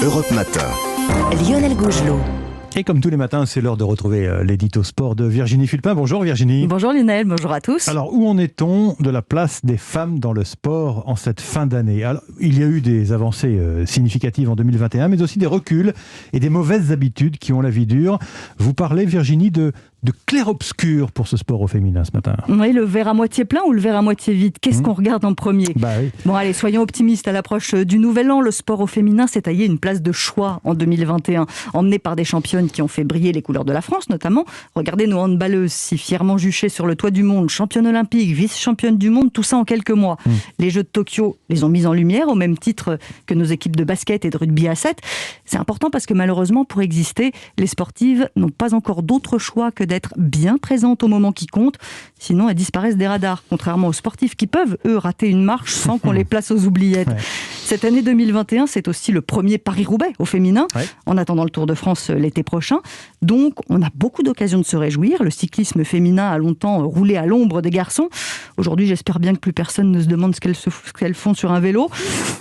Europe Matin. Lionel Gougelot. Et comme tous les matins, c'est l'heure de retrouver l'édito sport de Virginie Fulpin. Bonjour Virginie. Bonjour Lionel, bonjour à tous. Alors, où en est-on de la place des femmes dans le sport en cette fin d'année ? Alors, il y a eu des avancées significatives en 2021, mais aussi des reculs et des mauvaises habitudes qui ont la vie dure. Vous parlez, Virginie, de clair-obscur pour ce sport au féminin ce matin. Oui, le verre à moitié plein ou le verre à moitié vide ? Qu'est-ce qu'on regarde en premier ? Oui. Bon, allez, soyons optimistes. À l'approche du nouvel an, le sport au féminin s'est taillé une place de choix en 2021, emmené par des championnes qui ont fait briller les couleurs de la France, notamment. Regardez nos handballeuses, si fièrement juchées sur le toit du monde, championne olympique, vice-championne du monde, tout ça en quelques mois. Les Jeux de Tokyo les ont mises en lumière, au même titre que nos équipes de basket et de rugby à 7. C'est important parce que malheureusement, pour exister, les sportives n'ont pas encore d'autre choix que d'être bien présentes au moment qui compte, sinon elles disparaissent des radars, contrairement aux sportifs qui peuvent, eux, rater une marche sans qu'on les place aux oubliettes. Ouais. Cette année 2021, c'est aussi le premier Paris-Roubaix au féminin, en attendant le Tour de France l'été prochain. Donc, on a beaucoup d'occasions de se réjouir. Le cyclisme féminin a longtemps roulé à l'ombre des garçons. Aujourd'hui, j'espère bien que plus personne ne se demande ce qu'elles font sur un vélo.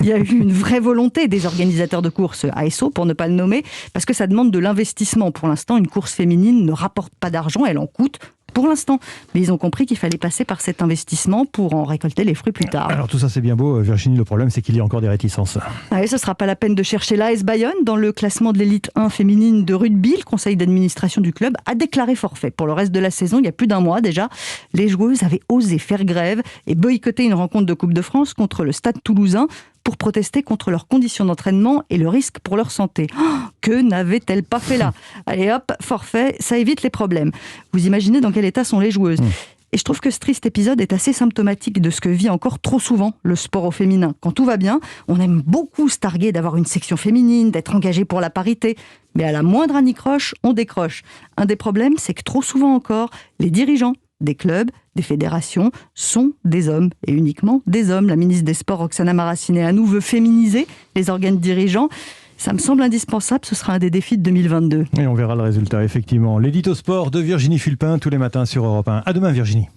Il y a eu une vraie volonté des organisateurs de courses, ASO pour ne pas le nommer, parce que ça demande de l'investissement. Pour l'instant, une course féminine ne rapporte pas d'argent, elle en coûte pour l'instant. Mais ils ont compris qu'il fallait passer par cet investissement pour en récolter les fruits plus tard. Alors tout ça c'est bien beau, Virginie, le problème c'est qu'il y a encore des réticences. Ce ne sera pas la peine de chercher l'AS Bayonne. Dans le classement de l'élite 1 féminine de rugby, le conseil d'administration du club a déclaré forfait. Pour le reste de la saison, il y a plus d'un mois déjà, les joueuses avaient osé faire grève et boycotter une rencontre de Coupe de France contre le Stade Toulousain pour protester contre leurs conditions d'entraînement et le risque pour leur santé. Que n'avaient-elles pas fait là ? Allez hop, forfait, ça évite les problèmes. Vous imaginez dans quel état sont les joueuses ? Et je trouve que ce triste épisode est assez symptomatique de ce que vit encore trop souvent le sport au féminin. Quand tout va bien, on aime beaucoup se targuer d'avoir une section féminine, d'être engagé pour la parité. Mais à la moindre anicroche, on décroche. Un des problèmes, c'est que trop souvent encore, les dirigeants des clubs, des fédérations sont des hommes, et uniquement des hommes. La ministre des Sports, Roxana Maracineanu, veut féminiser les organes dirigeants. Ça me semble indispensable, ce sera un des défis de 2022. Et on verra le résultat, effectivement. L'édito sport de Virginie Fulpin, tous les matins sur Europe 1. À demain, Virginie.